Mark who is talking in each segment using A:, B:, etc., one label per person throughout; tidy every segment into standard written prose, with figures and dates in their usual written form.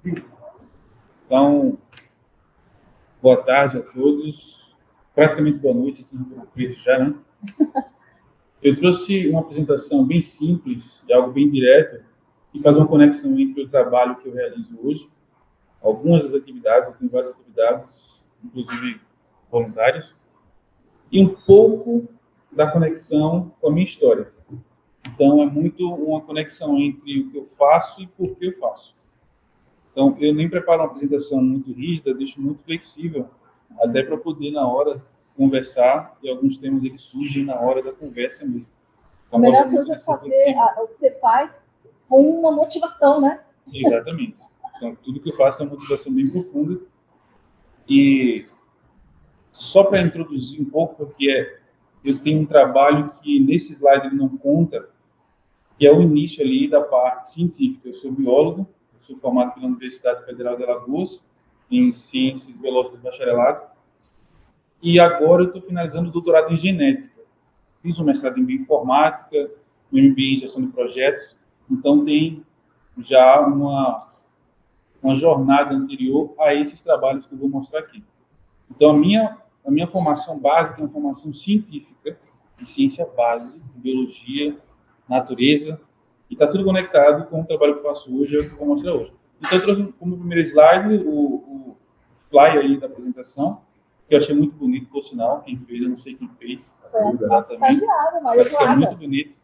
A: Então, boa tarde a todos. Praticamente boa noite aqui em Rio Preto já, né? Eu trouxe uma apresentação bem simples, de algo bem direto, e faz uma conexão entre o trabalho que eu realizo hoje, algumas das atividades, eu tenho várias atividades, inclusive voluntárias, e um pouco da conexão com a minha história. Então, é muito uma conexão entre o que eu faço e por que eu faço. Então, eu nem preparo uma apresentação muito rígida, deixo muito flexível, até para poder, na hora, conversar, e alguns temas que surgem na hora da conversa mesmo.
B: Então, a melhor coisa é fazer o que você faz com uma motivação, né?
A: Exatamente. Então, tudo que eu faço é uma motivação bem profunda. E só para introduzir um pouco, porque eu tenho um trabalho que nesse slide ele não conta, que é o início ali da parte científica. Eu sou biólogo, eu sou formado pela Universidade Federal de Alagoas, em Ciências Biológicas de Bacharelado, e agora eu estou finalizando o doutorado em genética. Fiz um mestrado em bioinformática, um MBA em gestão de projetos, então tem já uma jornada anterior a esses trabalhos que eu vou mostrar aqui. Então, a minha formação básica é uma formação científica, de ciência base, de biologia, natureza, e está tudo conectado com o trabalho que eu faço hoje, é o que eu vou mostrar hoje. Então, eu trouxe como primeiro slide o flyer aí da apresentação, que eu achei muito bonito, por sinal, quem fez, eu não sei quem fez.
B: Nossa estagiária, Maria
A: Eduarda. É muito bonito.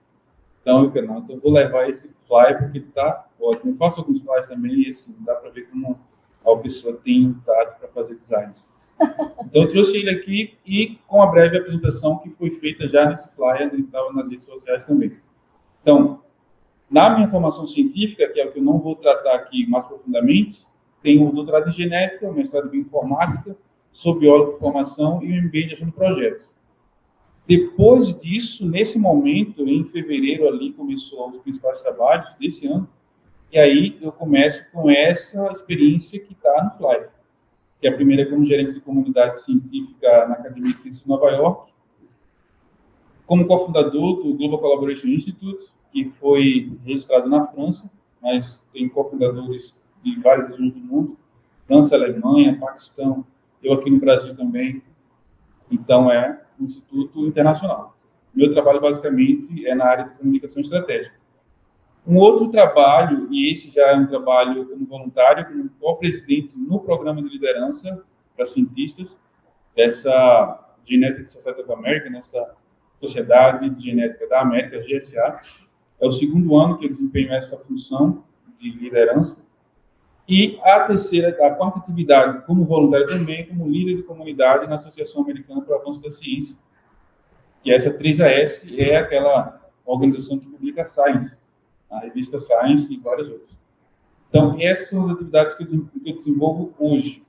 A: Então, eu vou levar esse flyer porque ele está ótimo. Eu faço alguns flyers também e assim, dá para ver como a pessoa tem um tato para fazer designs. Então, eu trouxe ele aqui e com a breve apresentação que foi feita já nesse flyer, ele estava nas redes sociais também. Então, na minha formação científica, que é o que eu não vou tratar aqui mais profundamente, tenho o doutorado em genética, o mestrado em bioinformática, sou biólogo de formação e o MBA de gestão de projetos. Depois disso, nesse momento, em fevereiro ali, começou os principais trabalhos desse ano, e aí eu começo com essa experiência que está no flyer, que é a primeira como gerente de comunidade científica na Academia de Ciências de Nova York, como cofundador do Global Collaboration Institute, que foi registrado na França, mas tem cofundadores de várias regiões do mundo, França, Alemanha, Paquistão, eu aqui no Brasil também. Então, é um instituto internacional. Meu trabalho, basicamente, é na área de comunicação estratégica. Um outro trabalho, e esse já é um trabalho como voluntário, como co-presidente no programa de liderança para cientistas, dessa Genetic Society of America, nessa Sociedade de Genética da América, GSA. É o segundo ano que eu desempenho essa função de liderança. E a quarta atividade, como voluntário também, como líder de comunidade na Associação Americana para o Avanço da Ciência, que essa 3AS é aquela organização que publica Science, a revista Science e várias outras. Então, essas são as atividades que eu desenvolvo hoje.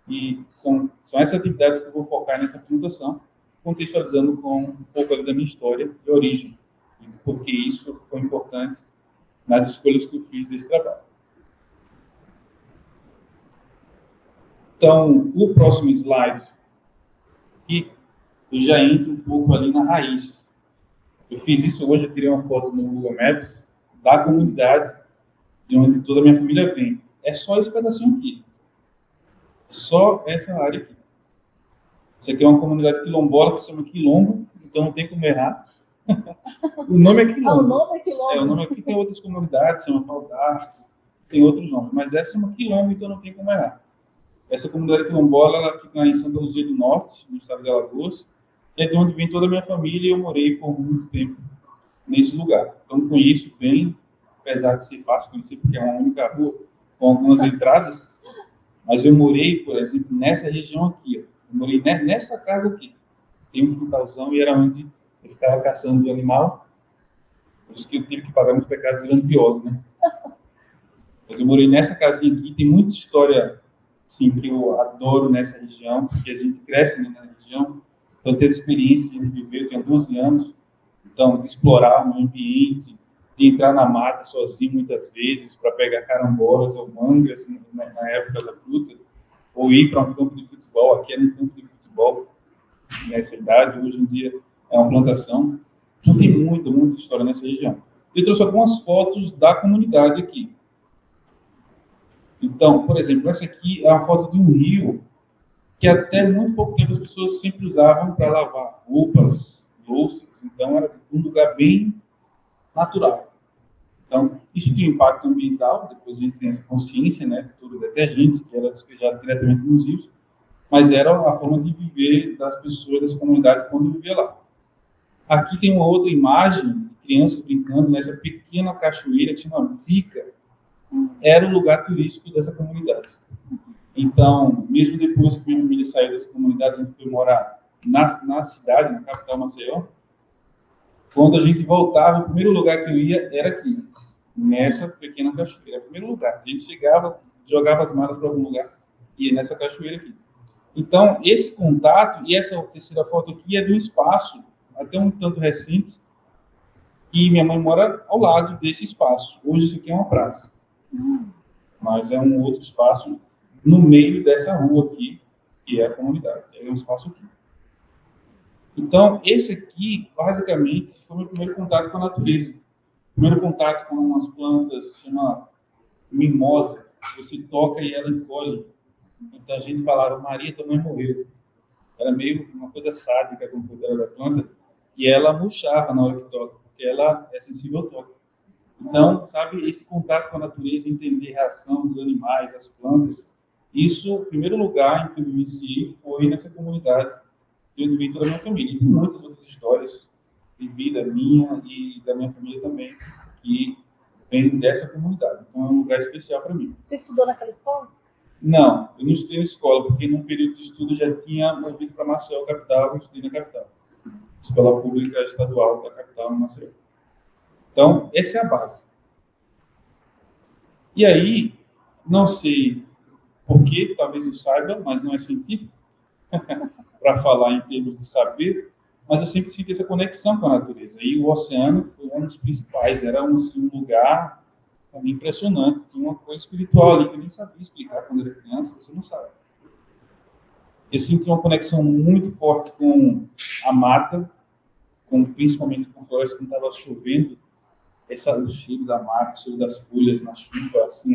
A: E são essas atividades que eu vou focar nessa apresentação, contextualizando com um pouco da minha história de origem, e porque isso foi importante nas escolhas que eu fiz desse trabalho. Então, o próximo slide, aqui, eu já entro um pouco ali na raiz. Eu fiz isso hoje, eu tirei uma foto no Google Maps da comunidade de onde toda a minha família vem. É só esse pedacinho aqui. Só essa área aqui. Isso aqui é uma comunidade quilombola que se chama Quilombo, então não tem como errar. O nome é Quilombo.
B: O nome é Quilombo.
A: O nome aqui tem outras comunidades, chama Pau d'Arco, tem outros nomes, mas essa chama Quilombo, então não tem como errar. Essa comunidade quilombola, ela fica em Santa Luzia do Norte, no estado de Alagoas, é de onde vem toda a minha família e eu morei por muito tempo nesse lugar. Então, conheço bem, apesar de ser fácil conhecer, porque é uma única rua com algumas entradas, mas eu morei, por exemplo, nessa região aqui. Eu morei nessa casa aqui. Tem um quintalzão e era onde eu ficava caçando o animal, por isso que eu tive que pagar meus pecados virando biólogo, né? Mas eu morei nessa casinha aqui, tem muita história sim, que eu adoro nessa região, porque a gente cresce na região, então ter essa experiência que a gente viveu, eu tinha 12 anos, então de explorar o ambiente, de entrar na mata sozinho muitas vezes para pegar carambolas ou mangas na época da fruta, ou ir para um campo de futebol, aqui era um campo de futebol nessa idade, hoje em dia é uma plantação, então tem muita história nessa região. Eu trouxe algumas fotos da comunidade aqui. Então, por exemplo, essa aqui é uma foto de um rio que até muito pouco tempo as pessoas sempre usavam para lavar roupas, louças. Então, era um lugar bem natural. Então, isso tinha um impacto ambiental, depois a gente tem essa consciência, né, de tudo detergente, que era despejado diretamente nos rios, mas era a forma de viver das pessoas, das comunidades, quando vivia lá. Aqui tem uma outra imagem de crianças brincando nessa pequena cachoeira que chama Bica. Era o lugar turístico dessa comunidade. Então, mesmo depois que minha família saiu dessa comunidade, a gente foi morar na cidade, na capital Maceió. Quando a gente voltava, o primeiro lugar que eu ia era aqui, nessa pequena cachoeira. Era o primeiro lugar. A gente chegava, jogava as malas para algum lugar, ia nessa cachoeira aqui. Então, esse contato, e essa terceira foto aqui é de um espaço, até um tanto recente, e minha mãe mora ao lado desse espaço. Hoje isso aqui é uma praça. Mas é um outro espaço no meio dessa rua aqui, que é a comunidade. É um espaço aqui. Então, esse aqui, basicamente, foi o meu primeiro contato com a natureza. Primeiro contato com umas plantas, que chama mimosa. Você toca e ela encolhe. Então, a gente falava, Maria, tua mãe morreu. Era meio uma coisa sádica com o cuidado da planta. E ela murchava na hora que toca, porque ela é sensível ao toque. Então, sabe, esse contato com a natureza, entender a reação dos animais, das plantas, isso, o primeiro lugar em que eu vivenciei foi nessa comunidade que eu vivi toda a minha família. E tem muitas outras histórias de vida minha e da minha família também, que vêm dessa comunidade. Então, é um lugar especial para mim.
B: Você estudou naquela escola?
A: Não, eu não estudei na escola, porque num período de estudo já tinha movido para Maceió, capital, eu estudei na capital. Escola Pública Estadual da capital, Maceió. Então, essa é a base. E aí, não sei por que, talvez eu saiba, mas não é científico, para falar em termos de saber, mas eu sempre senti essa conexão com a natureza. E o oceano foi um dos principais, era um lugar impressionante, tinha uma coisa espiritual ali que eu nem sabia explicar quando era criança, você não sabe. Eu senti uma conexão muito forte com a mata, principalmente com a floresta quando estava chovendo, o cheiro da mata, o cheiro das folhas na chuva, assim,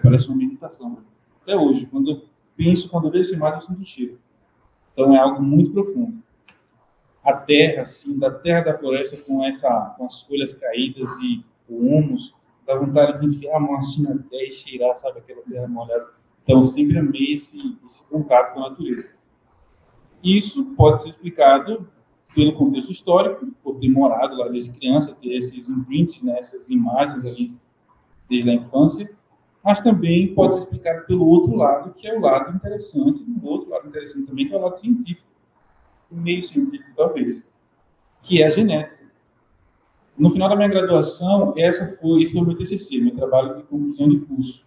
A: parece uma meditação. Até hoje, quando eu vejo essa imagem, eu sinto o cheiro. Então é algo muito profundo. A terra, assim, da terra da floresta com as folhas caídas e o humus, dá vontade de enfiar a mão assim na terra e cheirar, sabe, aquela terra molhada. Então eu sempre amei esse contato com a natureza. Isso pode ser explicado pelo contexto histórico, por ter morado lá desde criança, ter esses imprints, né, essas imagens ali desde a infância, mas também pode ser explicado pelo outro lado, que é o lado interessante, o outro lado interessante também, que é o lado científico, meio científico talvez, que é a genética. No final da minha graduação, esse foi o meu TCC, meu trabalho de conclusão de curso.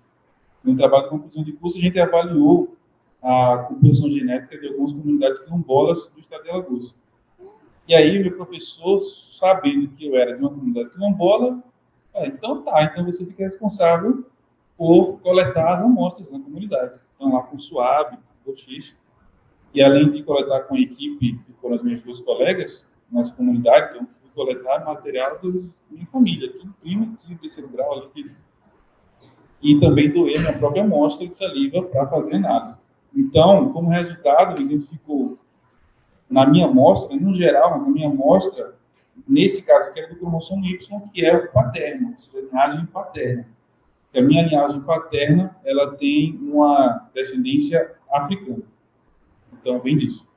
A: No trabalho de conclusão de curso, a gente avaliou a composição genética de algumas comunidades quilombolas do estado de Alagoas. E aí, meu professor, sabendo que eu era de uma comunidade quilombola, então você fica responsável por coletar as amostras na comunidade. Então, lá com suave, bochicho. E além de coletar com a equipe, que foram as minhas duas colegas, nossa comunidade, eu fui coletar material da minha família, tudo primo, tudo terceiro grau ali. E também doei minha própria amostra de saliva para fazer análise. Então, como resultado, identificou na minha amostra, no geral, mas na minha amostra, nesse caso aqui é do cromossomo Y, que é o paterno, a linhagem paterna. A minha linhagem paterna, ela tem uma descendência africana. Então, vem disso.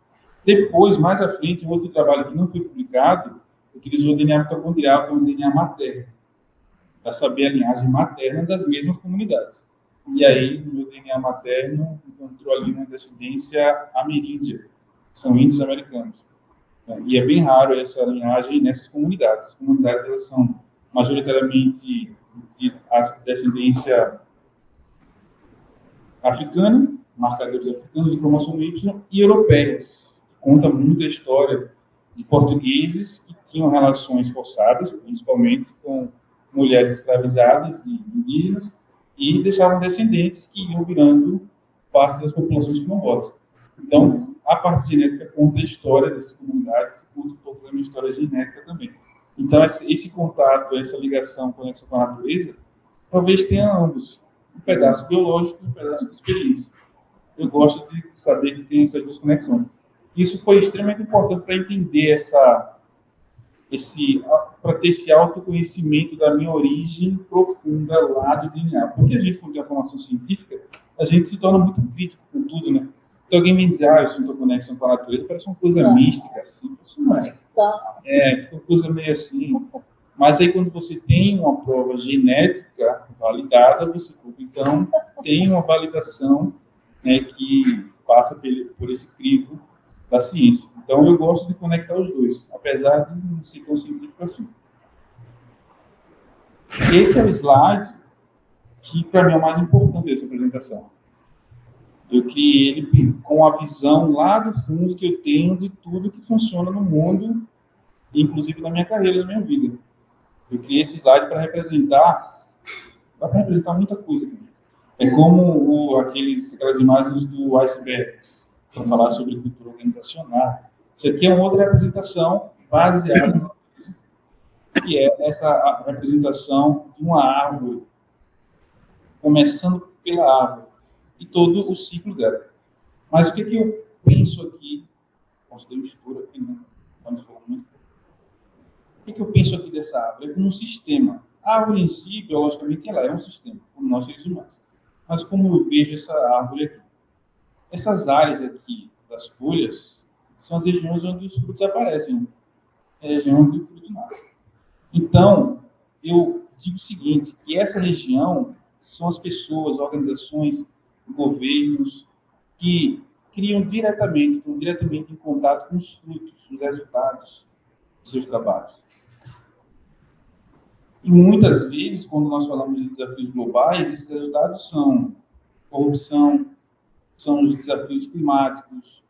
A: Depois, mais à frente, um outro trabalho que não foi publicado, utilizou o DNA mitocondrial, que é o DNA materno, para saber a linhagem materna das mesmas comunidades. E aí, no meu DNA materno, encontrou ali uma descendência ameríndia, são índios americanos. E é bem raro essa linhagem nessas comunidades. As comunidades, elas são majoritariamente de descendência africana, marcadores africanos de cromossomo Y, e europeias. Conta muito a história de portugueses que tinham relações forçadas, principalmente com mulheres escravizadas e indígenas, e deixavam descendentes que iam virando parte das populações quilombolas. Então, a parte genética conta a história dessas comunidades, conta um pouco da minha história genética também. Então, esse contato, essa ligação, conexão com a natureza, talvez tenha ambos. um pedaço biológico e um pedaço de experiência. Eu gosto de saber que tem essas duas conexões. Isso foi extremamente importante para entender para ter esse autoconhecimento da minha origem profunda lá do DNA. Porque a gente, quando tem a formação científica, a gente se torna muito crítico com tudo, né? Então alguém me diz, eu sinto a conexão com a natureza, parece uma coisa mística, assim. Isso não é. Fica uma coisa meio assim. Mas aí quando você tem uma prova genética validada, você então tem uma validação, né, que passa por esse crivo da ciência. Então eu gosto de conectar os dois, apesar de não ser tão científico assim. Esse é o slide que para mim é o mais importante dessa apresentação. Eu criei ele com a visão lá do fundo que eu tenho de tudo que funciona no mundo, inclusive na minha carreira, na minha vida. Eu criei esse slide para representar muita coisa. É como aquelas imagens do iceberg, para falar sobre cultura organizacional. Isso aqui é uma outra representação baseada na coisa, que é essa representação de uma árvore, começando pela árvore, e todo o ciclo dela. Mas o que eu penso aqui, posso ter mistura aqui, né? Vamos falar muito. O que eu penso aqui dessa árvore? É como um sistema. A árvore em si, biologicamente, ela é um sistema, como nós seres humanos. Mas como eu vejo essa árvore aqui? Essas áreas aqui das folhas são as regiões onde os frutos aparecem. É a região onde o fruto nasce. Então, eu digo o seguinte, que essa região são as pessoas, organizações, governos, que estão diretamente em contato com os frutos, os resultados dos seus trabalhos. E muitas vezes, quando nós falamos de desafios globais, esses resultados são corrupção, são os desafios climáticos,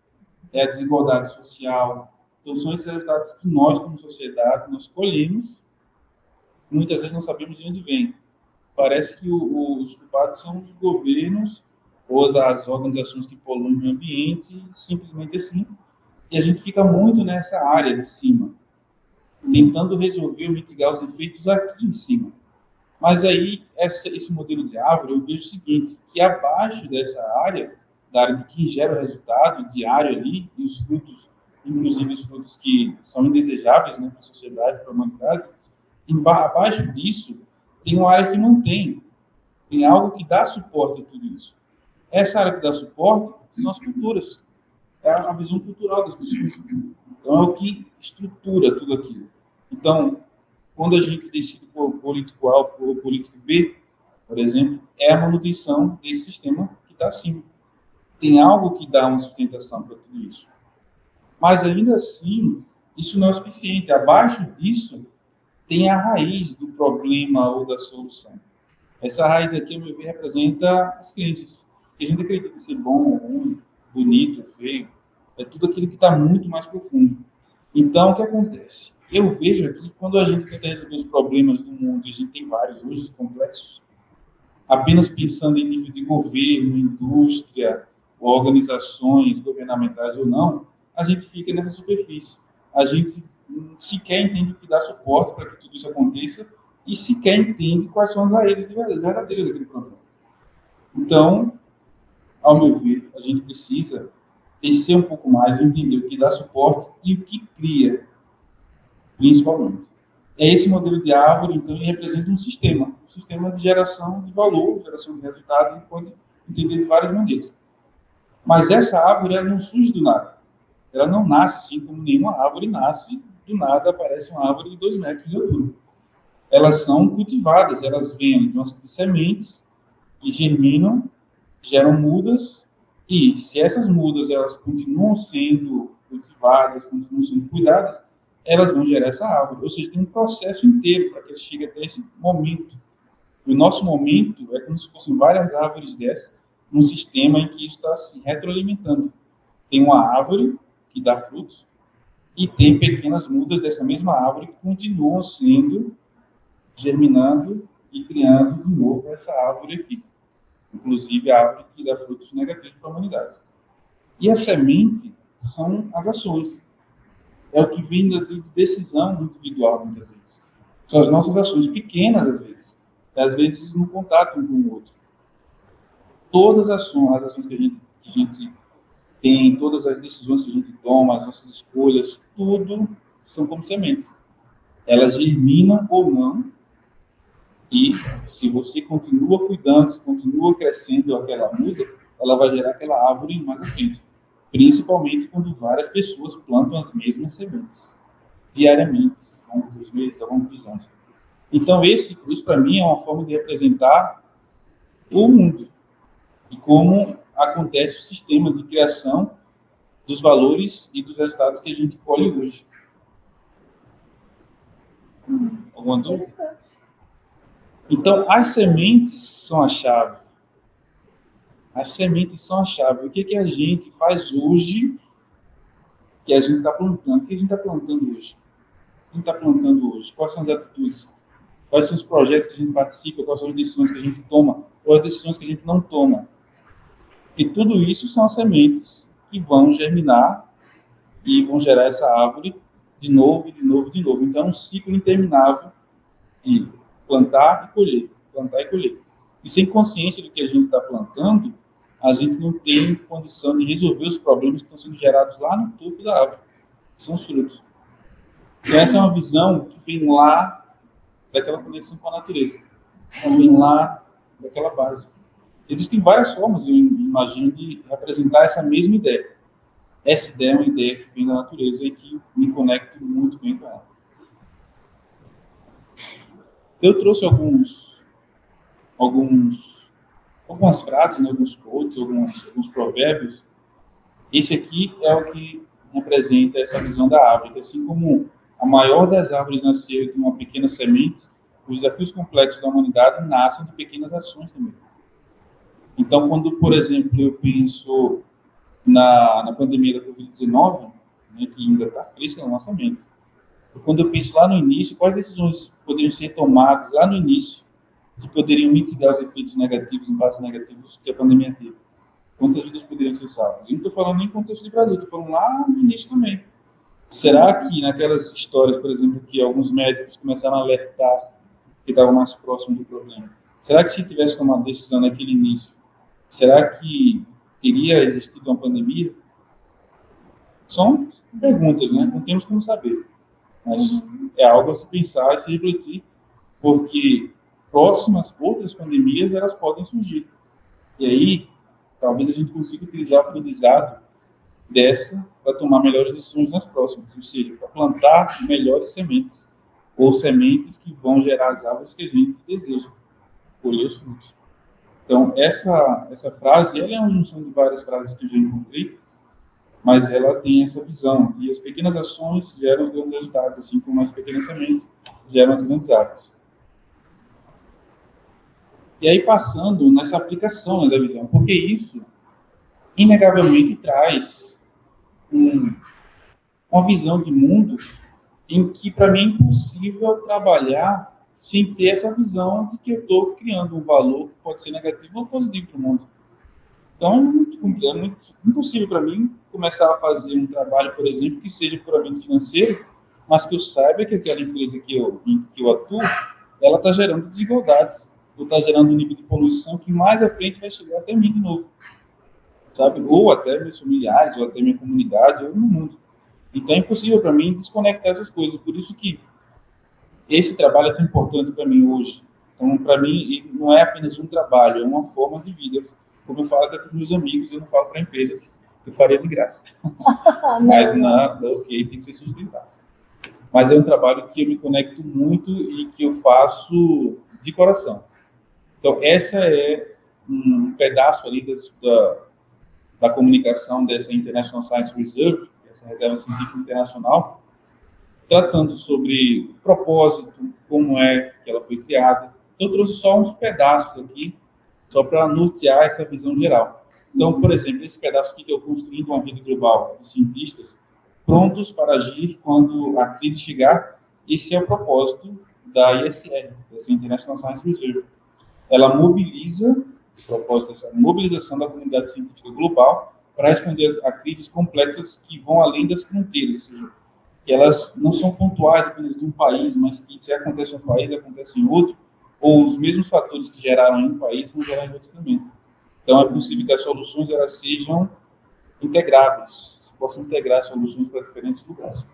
A: a desigualdade social. Então, são esses resultados que nós, como sociedade, nós colhemos, muitas vezes não sabemos de onde vem. Parece que os culpados são os governos ou as organizações que poluem o meio ambiente, simplesmente assim. E a gente fica muito nessa área de cima, tentando resolver ou mitigar os efeitos aqui em cima. Mas aí, esse modelo de árvore, eu vejo o seguinte, que abaixo dessa área, da área de quem gera o resultado diário ali, e os frutos, inclusive os frutos que são indesejáveis, né, para a sociedade, para a humanidade, abaixo disso, tem uma área que mantém, tem algo que dá suporte a tudo isso. Essa área que dá suporte são as culturas, é a visão cultural das pessoas. Então, é o que estrutura tudo aquilo. Então, quando a gente decide por político A ou político B, por exemplo, é a manutenção desse sistema que está acima. Tem algo que dá uma sustentação para tudo isso. Mas, ainda assim, isso não é suficiente. Abaixo disso, tem a raiz do problema ou da solução. Essa raiz aqui, ao meu ver, representa as crenças. Que a gente acredita ser bom, ruim, bonito, feio. É tudo aquilo que está muito mais profundo. Então, o que acontece? Eu vejo aqui, quando a gente tenta resolver os problemas do mundo, e a gente tem vários hoje complexos, apenas pensando em nível de governo, indústria, organizações governamentais ou não, a gente fica nessa superfície. A gente sequer entende o que dá suporte para que tudo isso aconteça e sequer entende quais são as raízes verdadeiras daquele problema. Então, ao meu ver, a gente precisa descer um pouco mais e entender o que dá suporte e o que cria, principalmente. É esse modelo de árvore, então, ele representa um sistema de geração de valor, geração de resultados, a gente pode entender de várias maneiras. Mas essa árvore, ela não surge do nada. Ela não nasce assim como nenhuma árvore nasce, do nada aparece uma árvore de 2 metros de altura. Elas são cultivadas, elas vêm de sementes que germinam, geram mudas, e se essas mudas elas continuam sendo cultivadas, continuam sendo cuidadas, elas vão gerar essa árvore. Ou seja, tem um processo inteiro para que chegue até esse momento. E o nosso momento é como se fossem várias árvores dessas, num sistema em que isso está se retroalimentando. Tem uma árvore que dá frutos, e tem pequenas mudas dessa mesma árvore que continuam sendo, germinando e criando de novo essa árvore aqui. Inclusive a árvore que dá frutos negativos para a humanidade. E a semente são as ações. É o que vem de decisão individual, muitas vezes. São as nossas ações, pequenas às vezes no contato um com o outro. todas as ações que a gente tem, todas as decisões que a gente toma, as nossas escolhas, tudo são como sementes. Elas germinam ou não, e se você continua cuidando, se continua crescendo aquela muda, ela vai gerar aquela árvore mais à frente. Principalmente quando várias pessoas plantam as mesmas sementes, diariamente, ao longo dos meses, ao longo dos anos. Então, isso para mim é uma forma de representar o mundo e como acontece o sistema de criação dos valores e dos resultados que a gente colhe hoje. Alguma dúvida? Então, as sementes são a chave. As sementes são a chave. O que a gente faz hoje que a gente está plantando? O que a gente está plantando hoje? O que a gente está plantando hoje? Quais são as atitudes? Quais são os projetos que a gente participa? Quais são as decisões que a gente toma? Ou as decisões que a gente não toma? E tudo isso são as sementes que vão germinar e vão gerar essa árvore de novo, de novo, de novo. Então, é um ciclo interminável de plantar e colher, plantar e colher. E sem consciência do que a gente está plantando, a gente não tem condição de resolver os problemas que estão sendo gerados lá no topo da árvore, que são os frutos. E essa é uma visão que vem lá daquela conexão com a natureza, vem lá daquela base. Existem várias formas, eu imagino, de representar essa mesma ideia. Essa ideia é uma ideia que vem da natureza e que me conecto muito bem com ela. Eu trouxe algumas frases, né, alguns quotes, alguns provérbios. Esse aqui é o que representa essa visão da árvore. Assim como a maior das árvores nasceu de uma pequena semente, os desafios complexos da humanidade nascem de pequenas ações também. Então, quando, por exemplo, eu penso na pandemia da Covid-19, né, que ainda está fresca na nossa mente, quando eu penso lá no início, quais decisões poderiam ser tomadas lá no início que poderiam mitigar os efeitos negativos, impactos negativos que a pandemia teve? Quantas vidas poderiam ser salvas? Eu não estou falando nem em contexto de Brasil, estou falando lá no início também. Será que naquelas histórias, por exemplo, que alguns médicos começaram a alertar que estavam mais próximos do problema, será que se tivesse tomado decisão naquele início, será que teria existido uma pandemia? São perguntas, né? Não temos como saber. Mas é algo a se pensar e se refletir, porque outras pandemias, elas podem surgir. E aí, talvez a gente consiga utilizar o aprendizado dessa para tomar melhores decisões nas próximas, ou seja, para plantar melhores sementes, ou sementes que vão gerar as árvores que a gente deseja, colher os frutos. Então, essa frase, ela é uma junção de várias frases que eu já encontrei, mas ela tem essa visão, e as pequenas ações geram os grandes resultados, assim como as pequenas sementes geram as grandes árvores. E aí, passando nessa aplicação, né, da visão, porque isso, inegavelmente, traz uma visão de mundo em que, para mim, é impossível trabalhar sem ter essa visão de que eu estou criando um valor que pode ser negativo ou positivo para o mundo. Então, é muito impossível para mim começar a fazer um trabalho, por exemplo, que seja puramente financeiro, mas que eu saiba que aquela empresa que eu atuo, ela está gerando desigualdades, ou está gerando um nível de poluição que mais à frente vai chegar até mim de novo, sabe? Ou até meus familiares, ou até minha comunidade, ou no mundo. Então, é impossível para mim desconectar essas coisas. Por isso que esse trabalho é tão importante para mim hoje. Então, para mim, não é apenas um trabalho, é uma forma de vida. Como eu falo até para os meus amigos, eu não falo para a empresa, eu faria de graça. Mas ok, tem que ser sustentável. Mas é um trabalho que eu me conecto muito e que eu faço de coração. Então, essa é um pedaço ali da comunicação dessa International Science Reserve, essa reserva científica internacional, tratando sobre o propósito, como é que ela foi criada. Então, eu trouxe só uns pedaços aqui, só para nortear essa visão geral. Então, por exemplo, esse pedaço aqui que eu construí uma rede global de cientistas prontos para agir quando a crise chegar, esse é o propósito da ISR, dessa International Science Reserve. Ela mobiliza, o propósito dessa mobilização da comunidade científica global para responder a crises complexas que vão além das fronteiras, ou seja, que elas não são pontuais apenas de um país, mas que se acontece em um país, acontece em outro, ou os mesmos fatores que geraram em um país vão gerar em outro também. Então, é possível que as soluções elas sejam integráveis, se possam integrar soluções para diferentes lugares.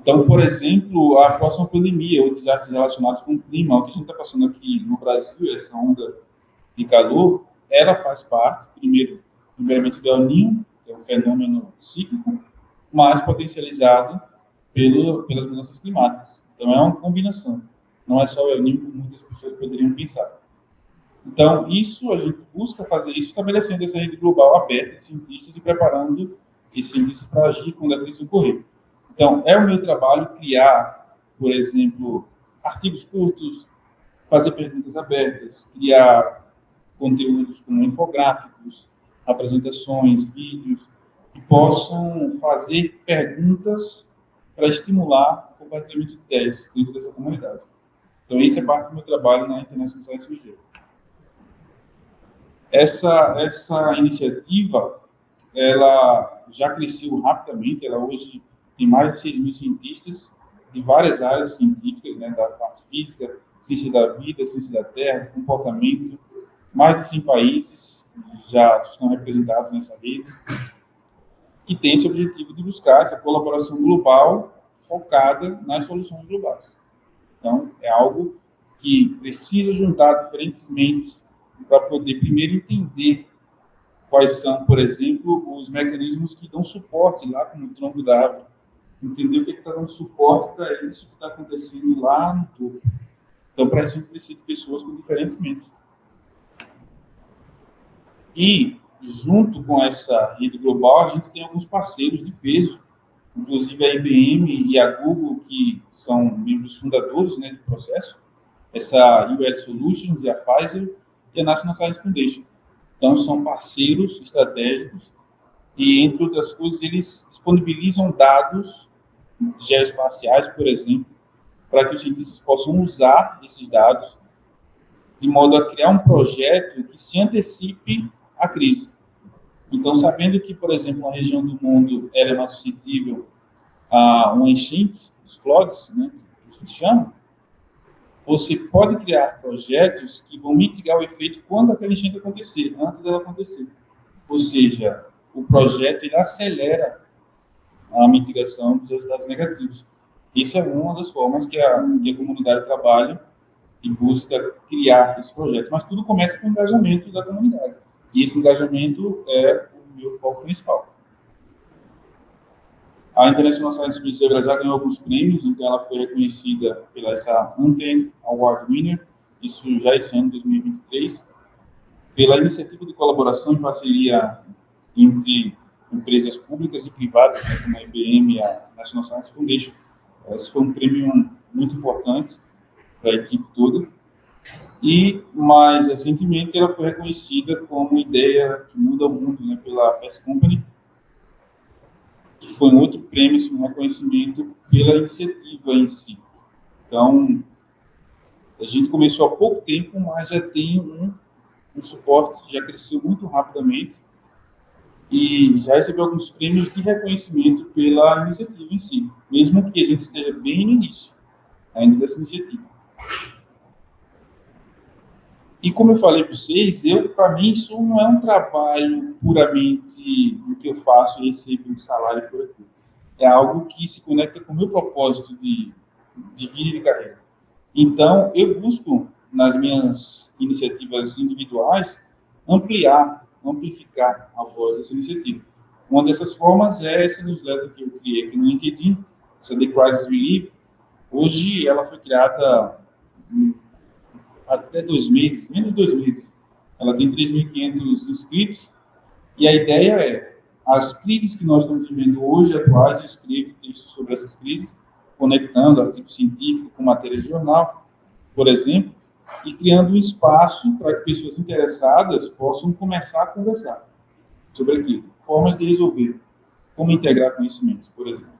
A: Então, por exemplo, a próxima pandemia ou desastres relacionados com o clima, o que a gente está passando aqui no Brasil, essa onda de calor, ela faz parte, primeiramente, do El Niño, que é um fenômeno cíclico, mas potencializado pelas mudanças climáticas. Então, é uma combinação. Não é só o El Niño, como muitas pessoas poderiam pensar. Então, a gente busca fazer isso estabelecendo essa rede global aberta de cientistas e preparando esses cientistas para agir quando a crise ocorrer. Então, é o meu trabalho criar, por exemplo, artigos curtos, fazer perguntas abertas, criar conteúdos como infográficos, apresentações, vídeos, que possam fazer perguntas para estimular o compartilhamento de ideias dentro dessa comunidade. Então, isso é parte do meu trabalho na International Science Museum. Essa iniciativa, ela já cresceu rapidamente, ela hoje tem mais de 6 mil cientistas de várias áreas científicas, né, da parte física, ciência da vida, ciência da terra, comportamento. Mais de 100 países já estão representados nessa rede, que tem esse objetivo de buscar essa colaboração global focada nas soluções globais. Então, é algo que precisa juntar diferentes mentes para poder primeiro entender quais são, por exemplo, os mecanismos que dão suporte lá como o tronco da árvore. Entender o que está dando suporte para isso que está acontecendo lá no topo. Então, para isso, a gente precisa de pessoas com diferentes mentes. E, junto com essa rede global, a gente tem alguns parceiros de peso, inclusive a IBM e a Google, que são membros fundadores, né, do processo, essa UL Solutions e a Pfizer e a National Science Foundation. Então, são parceiros estratégicos e, entre outras coisas, eles disponibilizam dados geoespaciais, por exemplo, para que os cientistas possam usar esses dados de modo a criar um projeto que se antecipe à crise. Então, sabendo que, por exemplo, uma região do mundo ela é mais suscetível a uma enchente, os floods, né, que a gente chama, você pode criar projetos que vão mitigar o efeito quando aquela enchente acontecer, antes dela acontecer. Ou seja, o projeto ele acelera a mitigação dos resultados negativos. Isso é uma das formas que a comunidade trabalha e busca criar esses projetos. Mas tudo começa com o engajamento da comunidade. E esse engajamento é o meu foco principal. A International Science Museum já ganhou alguns prêmios, então ela foi reconhecida pela essa Untamed Award Winner, isso já esse ano, 2023, pela iniciativa de colaboração e parceria entre empresas públicas e privadas, né, como a IBM e a National Science Foundation. Esse foi um prêmio muito importante para a equipe toda. E, mais recentemente, ela foi reconhecida como ideia que muda o mundo, né, pela Fast Company, que foi um outro prêmio, um reconhecimento pela iniciativa em si. Então, a gente começou há pouco tempo, mas já tem um suporte, já cresceu muito rapidamente e já recebeu alguns prêmios de reconhecimento pela iniciativa em si, mesmo que a gente esteja bem no início ainda dessa iniciativa. E como eu falei para vocês, para mim isso não é um trabalho puramente do que eu faço e recebo um salário por aqui. É algo que se conecta com o meu propósito de vida e de carreira. Então, eu busco, nas minhas iniciativas individuais, amplificar a voz dessa iniciativa. Uma dessas formas é essa newsletter que eu criei aqui no LinkedIn, essa The Crisis Relief. Hoje ela foi criada até 2 meses, menos de 2 meses. Ela tem 3.500 inscritos e a ideia é as crises que nós estamos vivendo hoje, atuais, eu escrevo textos sobre essas crises, conectando artigos científicos com matérias de jornal, por exemplo, e criando um espaço para que pessoas interessadas possam começar a conversar sobre aquilo, formas de resolver, como integrar conhecimentos, por exemplo.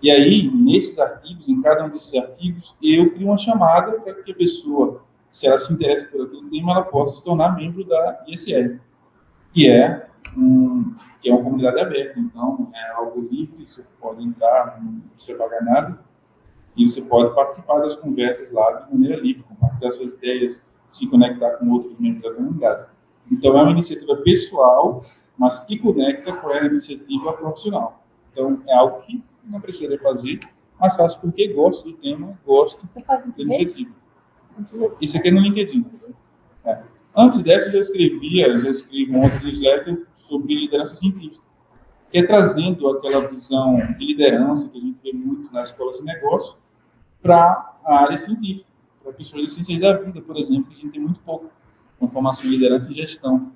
A: E aí, nesses artigos, em cada um desses artigos, eu crio uma chamada para que a pessoa, se ela se interessa por aquele tema, ela possa se tornar membro da ISR, que é uma comunidade aberta. Então, é algo livre, você pode entrar, não precisa pagar nada, e você pode participar das conversas lá de maneira livre, compartilhar suas ideias, se conectar com outros membros da comunidade. Então, é uma iniciativa pessoal, mas que conecta com a iniciativa profissional. Então, é algo que não precisaria fazer, mas faço porque gosto do tema, gosto da iniciativa. Isso aqui é no LinkedIn. É. Antes dessa, eu já escrevi um outro newsletter sobre liderança científica, que é trazendo aquela visão de liderança que a gente vê muito nas escolas de negócio para a área científica, para pessoas de ciências da vida, por exemplo, que a gente tem muito pouco com formação em liderança e gestão.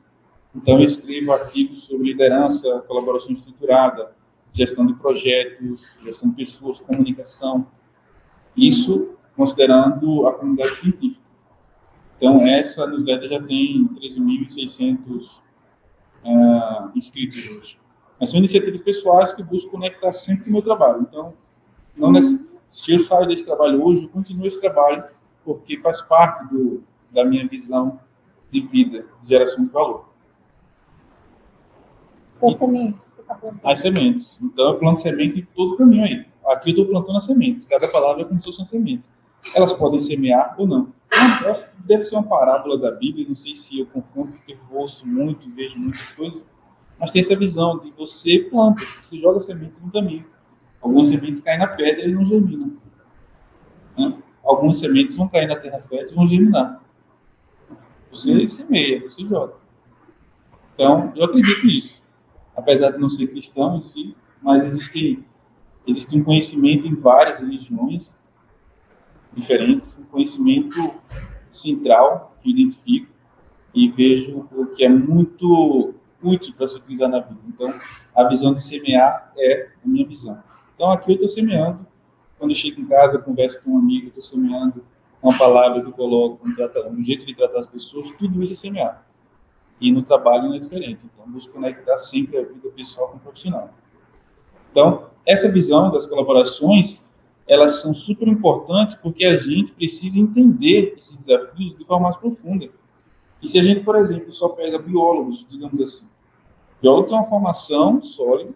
A: Então, eu escrevo artigos sobre liderança, colaboração estruturada, gestão de projetos, gestão de pessoas, comunicação. Isso considerando a comunidade científica. Então, essa newsletter já tem 13.600 inscritos hoje. Mas são iniciativas pessoais que buscam conectar sempre com o meu trabalho. Então, se eu saio desse trabalho hoje, eu continuo esse trabalho, porque faz parte da minha visão de vida, de geração de valor.
B: São sementes que você está plantando.
A: As sementes. Então, eu planto semente em todo o caminho aí. Aqui eu estou plantando as sementes. Cada palavra é como se fosse uma semente. Elas podem semear ou não. Eu acho que deve ser uma parábola da Bíblia, não sei se eu confundo, porque eu ouço muito, vejo muitas coisas, mas tem essa visão de você planta, você joga semente no caminho. Algumas sementes caem na pedra e não germinam. Né? Algumas sementes vão cair na terra fértil e vão germinar. Você semeia, você joga. Então, eu acredito nisso. Apesar de não ser cristão em si, mas existe um conhecimento em várias religiões diferentes, um conhecimento central que eu identifico e vejo o que é muito útil para se utilizar na vida. Então, a visão de semear é a minha visão. Então, aqui eu estou semeando. Quando eu chego em casa, converso com um amigo, estou semeando uma palavra que eu coloco, um jeito de tratar as pessoas, tudo isso é semear. E no trabalho não é diferente. Então, busco conectar sempre a vida pessoal com o profissional. Então, essa visão das colaborações, elas são super importantes porque a gente precisa entender esses desafios de forma mais profunda. E se a gente, por exemplo, só pega biólogos, digamos assim, biólogo tem uma formação sólida,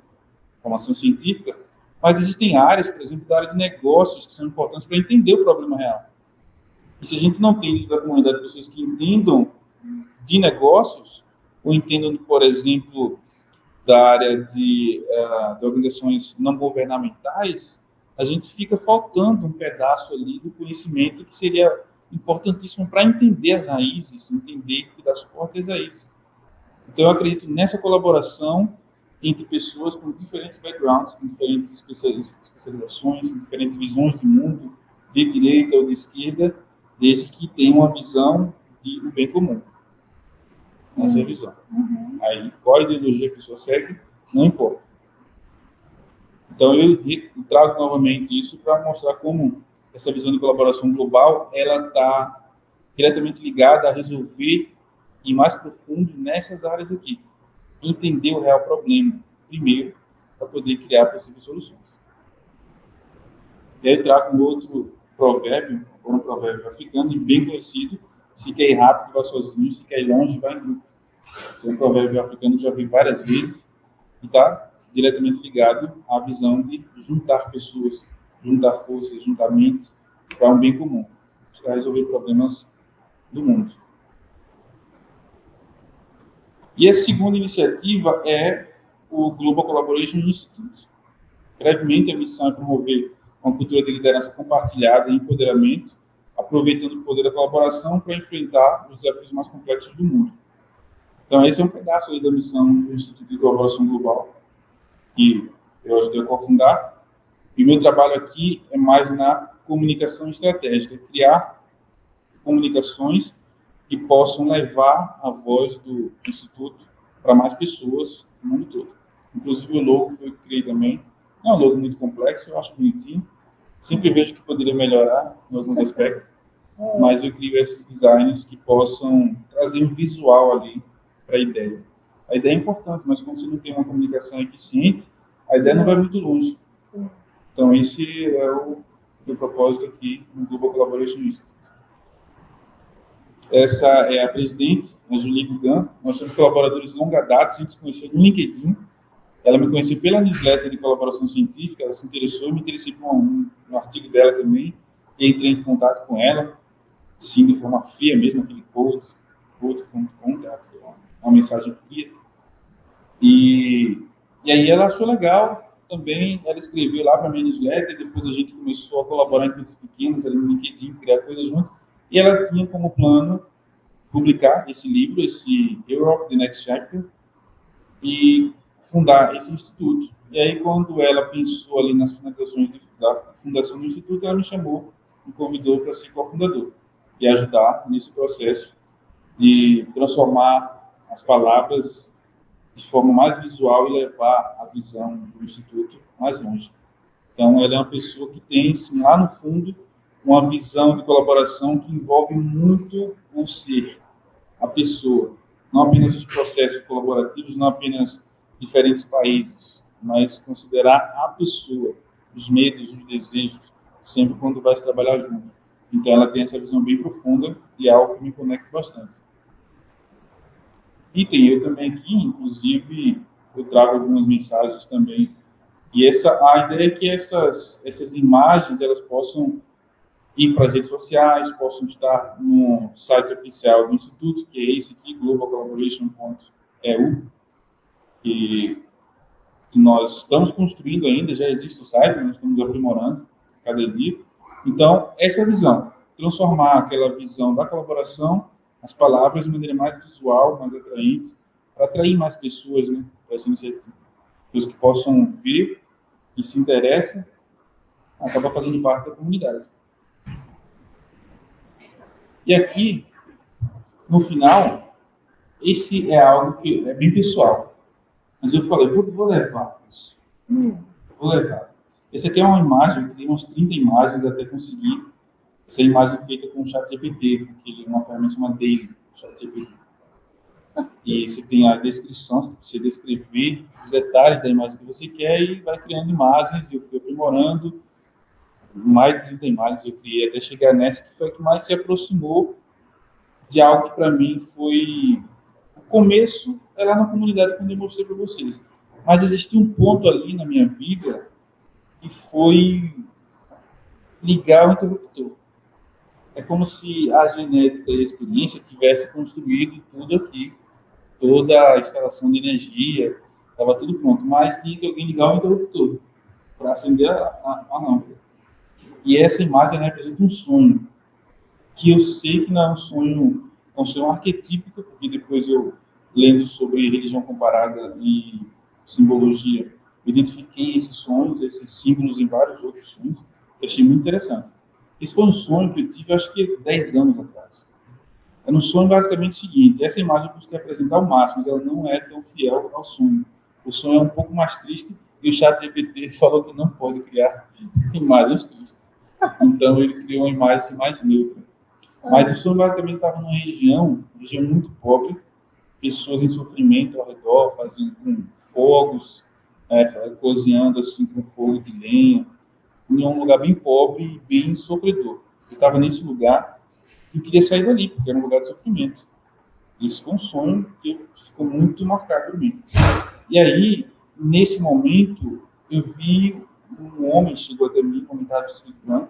A: formação científica, mas existem áreas, por exemplo, da área de negócios, que são importantes para entender o problema real. E se a gente não tem da comunidade pessoas que entendam de negócios, ou entendam, por exemplo, da área de organizações não governamentais, a gente fica faltando um pedaço ali do conhecimento que seria importantíssimo para entender as raízes, entender e dar suporte às raízes. Então, eu acredito nessa colaboração entre pessoas com diferentes backgrounds, com diferentes especializações, diferentes visões de mundo, de direita ou de esquerda, desde que tenham uma visão de um bem comum. Essa é a visão. Aí, qual ideologia a pessoa segue, não importa. Então, eu trago novamente isso para mostrar como essa visão de colaboração global, ela está diretamente ligada a resolver e mais profundo nessas áreas aqui. Entender o real problema, primeiro, para poder criar possíveis soluções. E aí eu trago um outro provérbio, um provérbio africano e bem conhecido: se quer ir rápido, vá sozinho, se quer ir longe, vá em grupo. Esse é um provérbio africano que já vi várias vezes e está diretamente ligado à visão de juntar pessoas, juntar forças, juntar mentes para um bem comum, para resolver problemas do mundo. E a segunda iniciativa é o Global Collaboration Institute. Brevemente, a missão é promover uma cultura de liderança compartilhada e empoderamento, aproveitando o poder da colaboração para enfrentar os desafios mais complexos do mundo. Então, esse é um pedaço aí da missão do Instituto de Colaboração Global, que eu ajudei a cofundar. E o meu trabalho aqui é mais na comunicação estratégica, criar comunicações que possam levar a voz do Instituto para mais pessoas no mundo todo. Inclusive, o logo foi criado também. Não é um logo muito complexo, eu acho bonitinho. Sempre vejo que poderia melhorar em alguns aspectos, mas eu crio esses designs que possam trazer um visual ali para a ideia. A ideia é importante, mas quando você não tem uma comunicação eficiente, a ideia não vai muito longe.
B: Sim.
A: Então, esse é o meu propósito aqui no Global Collaboration Institute. Essa é a presidente, a Julie Gugan. Nós somos colaboradores de longa data, a gente se conheceu no LinkedIn. Ela me conheceu pela newsletter de colaboração científica, ela se interessou, eu me interessei por um artigo dela também, e entrei em contato com ela, sim, de forma fria mesmo, aquele contato, é uma mensagem fria. E aí ela achou legal também, ela escreveu lá para a minha newsletter, depois a gente começou a colaborar em grupos pequenos ali no LinkedIn, criar coisas juntos, e ela tinha como plano publicar esse livro, esse Europe, The Next Chapter, e fundar esse instituto. E aí, quando ela pensou ali nas finalizações da fundação do instituto, ela me chamou, me convidou para ser cofundador e ajudar nesse processo de transformar as palavras de forma mais visual e levar a visão do instituto mais longe. Então, ela é uma pessoa que tem, sim, lá no fundo, uma visão de colaboração que envolve muito o ser, a pessoa, não apenas os processos colaborativos, não apenas diferentes países, mas considerar a pessoa, os medos, os desejos, sempre quando vai se trabalhar junto. Então, ela tem essa visão bem profunda e é algo que me conecta bastante. E tem eu também aqui, inclusive, eu trago algumas mensagens também. E a ideia é que essas imagens, elas possam ir para as redes sociais, possam estar no site oficial do Instituto, que é esse aqui, globalcollaboration.eu, que nós estamos construindo ainda, já existe o site, nós estamos aprimorando cada dia. Então, essa é a visão, transformar aquela visão da colaboração, as palavras de maneira mais visual, mais atraente, para atrair mais pessoas, né, para essa iniciativa. Pessoas que possam ver, que se interessam, acaba fazendo parte da comunidade. E aqui, no final, esse é algo que é bem pessoal. Mas eu falei, vou levar isso. Vou levar. Essa aqui é uma imagem, eu criei umas 30 imagens até conseguir. Essa imagem feita com o ChatGPT, porque é uma ferramenta chamada Daily, ChatGPT. E você tem a descrição, você descrever os detalhes da imagem que você quer e vai criando imagens. Eu fui aprimorando, mais de 30 imagens eu criei até chegar nessa que foi a que mais se aproximou de algo que para mim foi o começo, é lá na comunidade quando eu mostrei para vocês. Mas existia um ponto ali na minha vida que foi ligar o interruptor. É como se a genética e a experiência tivesse construído tudo aqui, toda a instalação de energia, estava tudo pronto, mas tinha que alguém ligar o interruptor para acender a lâmpada. E essa imagem representa um sonho, que eu sei que não é um sonho, é um sonho arquetípico, porque depois eu, lendo sobre religião comparada e simbologia, identifiquei esses sonhos, esses símbolos em vários outros sonhos, eu achei muito interessante. Esse foi um sonho que eu tive, acho que 10 anos atrás. Era um sonho basicamente o seguinte, essa imagem eu busquei apresentar ao máximo, mas ela não é tão fiel ao sonho. O sonho é um pouco mais triste e o ChatGPT falou que não pode criar imagens tristes. Então ele criou uma imagem assim, mais neutra. Mas o sonho basicamente estava numa região muito pobre, pessoas em sofrimento ao redor, fazendo com fogos, cozinhando assim com fogo de lenha, em um lugar bem pobre e bem sofredor. Eu estava nesse lugar e eu queria sair dali, porque era um lugar de sofrimento. Isso foi um sonho que ficou muito marcado por mim. E aí, nesse momento, eu vi um homem chegou até mim, comentário de Espírito Branco,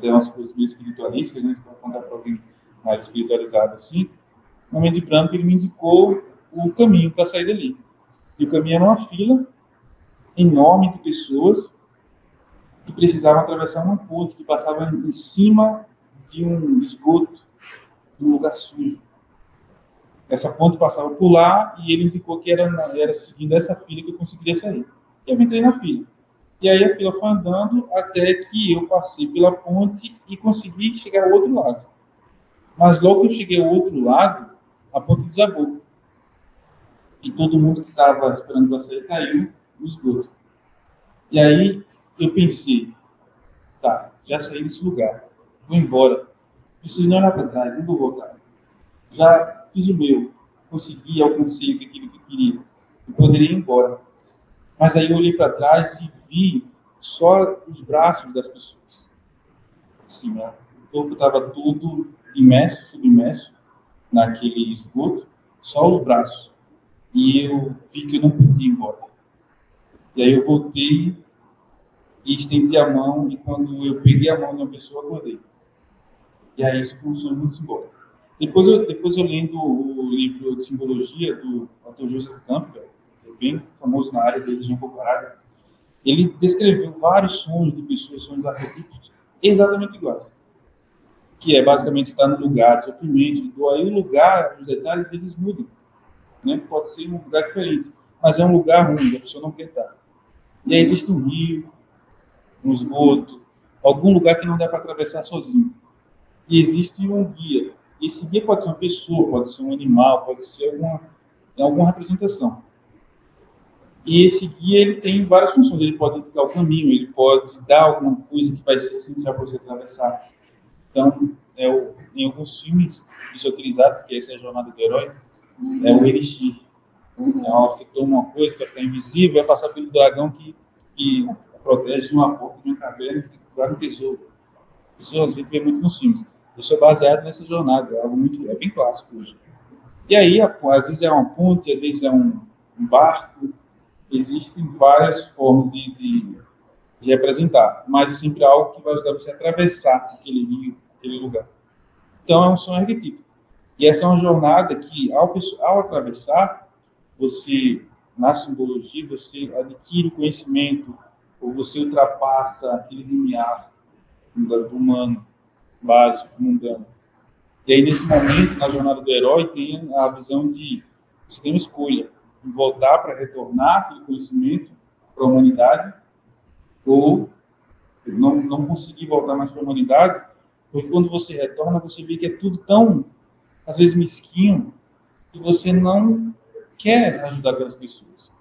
A: tem umas coisas meio espiritualistas, né? Para contar para alguém mais espiritualizado assim. No momento de branco, ele me indicou o caminho para sair dali. E o caminho era uma fila enorme de pessoas que precisavam atravessar uma ponte que passava em cima de um esgoto, de um lugar sujo. Essa ponte passava por lá e ele indicou que era seguindo essa fila que eu conseguiria sair. E eu entrei na fila. E aí a fila foi andando até que eu passei pela ponte e consegui chegar ao outro lado. Mas logo que eu cheguei ao outro lado, a ponte desabou. E todo mundo que estava esperando para sair caiu no esgoto. E aí eu pensei, tá, já saí desse lugar, vou embora. Preciso não olhar para trás, não vou voltar. Já fiz o meu, consegui, alcancei aquilo que eu queria. Eu poderia ir embora. Mas aí eu olhei para trás e vi só os braços das pessoas. Assim, né? O corpo estava todo imerso, submerso naquele esgoto, só os braços. E eu vi que eu não podia ir embora. E aí eu voltei e estendi a mão, e quando eu peguei a mão de uma pessoa, eu acordei. E aí isso foi um sonho muito simbólico. Depois eu lendo o livro de simbologia do autor Joseph Campbell, que é bem famoso na área da religião comparada, ele descreveu vários sonhos de pessoas, sonhos arquetípicos, exatamente iguais. Que é basicamente estar no lugar, desoprimente, aí o lugar, os detalhes, eles mudam. Né? Pode ser um lugar diferente, mas é um lugar ruim, a pessoa não quer estar. E aí existe um rio, um esgoto, algum lugar que não dá para atravessar sozinho. E existe um guia. E esse guia pode ser uma pessoa, pode ser um animal, pode ser alguma representação. E esse guia ele tem várias funções. Ele pode indicar o caminho, ele pode dar alguma coisa que vai ser essencial para você atravessar. Então, em alguns filmes, isso é utilizado, porque essa é a jornada do herói, é o elixir. Então, você toma uma coisa para ficar invisível, vai passar pelo dragão que protege de uma porta, de uma caverna, que guarda um tesouro. Isso a gente vê muito nos filmes. Isso é baseado nessa jornada, é bem clássico hoje. E aí, às vezes é uma ponte, às vezes é um barco, existem várias formas de representar, mas é sempre algo que vai ajudar você a atravessar aquele rio, aquele lugar. Então, é um sonho arquetípico. E essa é uma jornada que, ao atravessar, você, na simbologia, você adquire o conhecimento, ou você ultrapassa aquele limiar do humano, básico, mundano. E aí, nesse momento, na jornada do herói, tem a visão de você tem uma escolha, de voltar para retornar aquele conhecimento para a humanidade, ou não conseguir voltar mais para a humanidade, porque quando você retorna, você vê que é tudo tão, às vezes, mesquinho, que você não quer ajudar aquelas pessoas.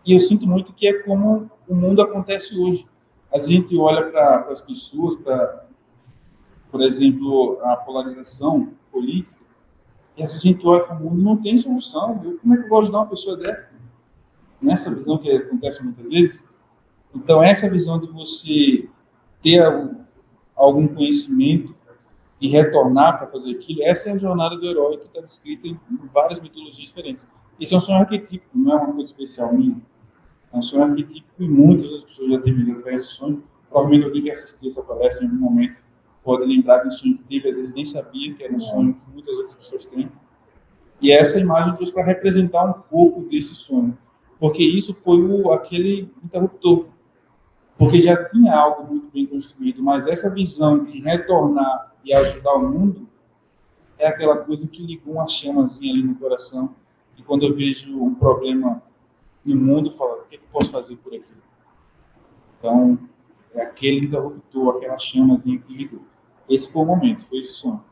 A: E eu sinto muito que é como o mundo acontece hoje. A gente olha para as pessoas, por exemplo, a polarização política, e essa gente olha para o mundo não tem solução. Como é que eu vou ajudar uma pessoa dessa? Nessa visão que acontece muitas vezes. Então, essa visão de você ter algum conhecimento e retornar para fazer aquilo, essa é a jornada do herói que está descrita em várias mitologias diferentes. Esse é um sonho arquetípico, não é uma coisa especial minha. É um sonho arquetípico e muitas das pessoas já têm vivido esse sonho. Provavelmente alguém que assistiu essa palestra em algum momento pode lembrar de um sonho que teve, às vezes nem sabia que era um sonho que muitas outras pessoas têm. E essa imagem trouxe para representar um pouco desse sonho. Porque isso foi aquele interruptor. Porque já tinha algo muito bem construído, mas essa visão de retornar e ajudar o mundo é aquela coisa que ligou uma chamazinha ali no coração. E quando eu vejo um problema no mundo, eu falo, o que eu posso fazer por aqui? Então, é aquele interruptor, aquela chamazinha que ligou. Esse foi o momento, foi esse sonho.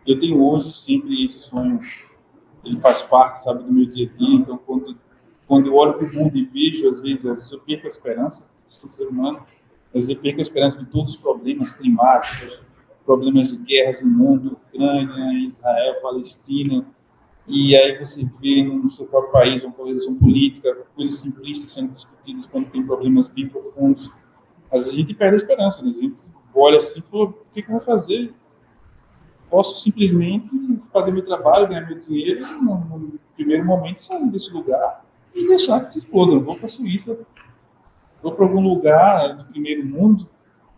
A: Eu tenho hoje sempre esse sonho, ele faz parte, sabe, do meu dia a dia. Então, quando eu olho para o mundo e vejo, às vezes eu perco a esperança, sou ser humano, às vezes eu perco a esperança de todos os problemas climáticos, problemas de guerras no mundo, Ucrânia, Israel, Palestina, e aí você vê no seu próprio país uma polarização política, coisas simplistas sendo discutidas quando tem problemas bem profundos. Às vezes a gente perde a esperança, né? A gente olha assim e fala, o que eu vou fazer? Posso simplesmente fazer meu trabalho, ganhar meu dinheiro, no primeiro momento sair desse lugar e deixar que se exploda. Eu vou para a Suíça, vou para algum lugar do primeiro mundo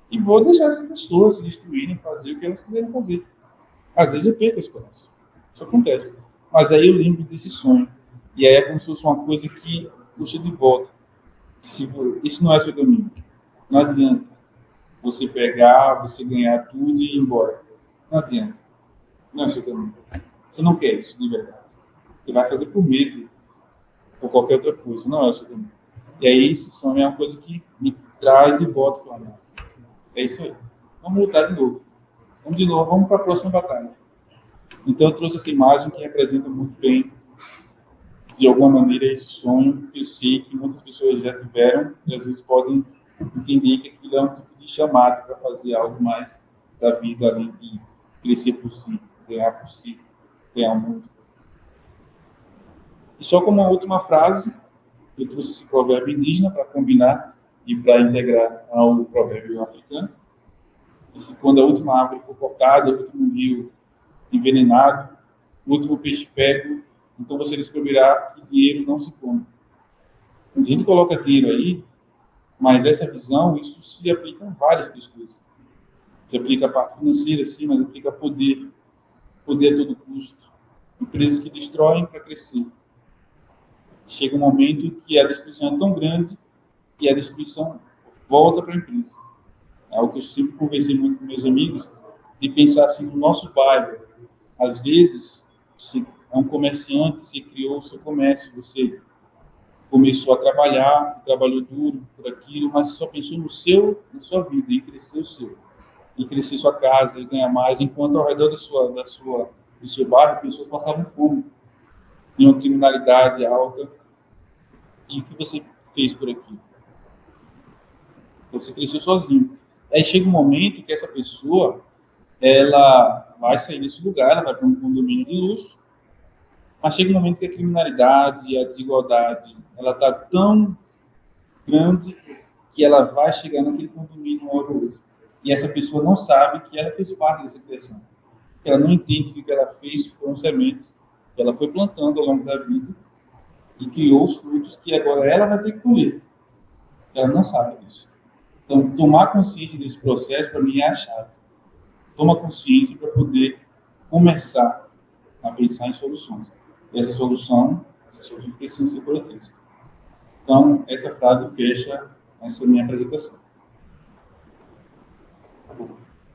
A: e vou deixar essas pessoas se destruírem, fazer o que elas quiserem fazer. Às vezes eu perco a esperança. Isso acontece. Mas aí eu lembro desse sonho. E aí é como se fosse uma coisa que puxa de volta. Isso não é o seu caminho. Não adianta você pegar, você ganhar tudo e ir embora. Não adianta. Não é o seu caminho. Você não quer isso, de verdade. Você vai fazer por medo ou qualquer outra coisa. Não é o seu caminho. E aí esse sonho é uma coisa que me traz de volta para lá. É isso aí. Vamos lutar de novo. Vamos de novo, vamos para a próxima batalha. Então eu trouxe essa imagem que representa muito bem, de alguma maneira, esse sonho que eu sei que muitas pessoas já tiveram e às vezes podem entender que aquilo é um tipo de chamado para fazer algo mais da vida, além de crescer por si, ganhar por si, ganhar o mundo. E só como uma última frase, eu trouxe esse provérbio indígena para combinar e para integrar ao provérbio africano. E quando a última árvore for cortada, o último rio envenenado, o último peixe pego, então você descobrirá que dinheiro não se come. A gente coloca dinheiro aí, mas essa visão, isso se aplica a várias coisas. Se aplica a parte financeira, sim, mas aplica a poder poder a todo custo, empresas que destroem para crescer. Chega um momento que a destruição é tão grande que a destruição volta para a empresa. É algo que eu sempre conversei muito com meus amigos, de pensar assim no nosso bairro. Às vezes, você é um comerciante, você criou o seu comércio, você começou a trabalhar, trabalhou duro por aquilo, mas só pensou no seu, na sua vida, e crescer o seu. E crescer sua casa, e ganhar mais, enquanto ao redor do seu bairro, pessoas passavam fome, tinham criminalidade alta. E o que você fez por aqui? Você cresceu sozinho. Aí chega um momento que essa pessoa, ela vai sair desse lugar, ela vai para um condomínio de luxo, mas chega um momento que a criminalidade, a desigualdade, ela está tão grande que ela vai chegar naquele condomínio uma hora ou outra. E essa pessoa não sabe que ela fez parte dessa criação. Ela não entende que o que ela fez foram sementes que ela foi plantando ao longo da vida e criou os frutos que agora ela vai ter que colher. Ela não sabe disso. Então, tomar consciência desse processo, para mim, é a chave. Toma consciência para poder começar a pensar em soluções. E essas soluções precisam ser coletivas. Então, essa frase fecha essa minha apresentação.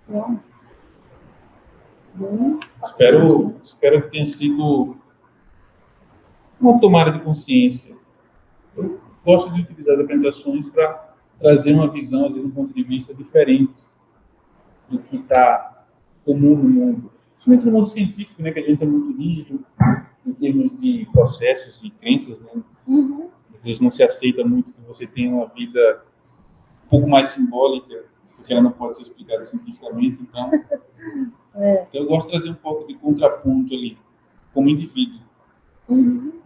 B: Bom.
A: Espero que tenha sido uma tomada de consciência. Eu gosto de utilizar as apresentações para trazer uma visão, às vezes, um ponto de vista diferente do que está comum no mundo. Principalmente no mundo científico, né, que a gente é muito rígido em termos de processos e crenças, né?
B: Uhum.
A: Às vezes não se aceita muito que você tenha uma vida um pouco mais simbólica, porque ela não pode ser explicada cientificamente. Então, então eu gosto de trazer um pouco de contraponto ali, como indivíduo.
B: Uhum.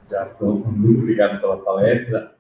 C: Jackson, muito obrigado pela palestra.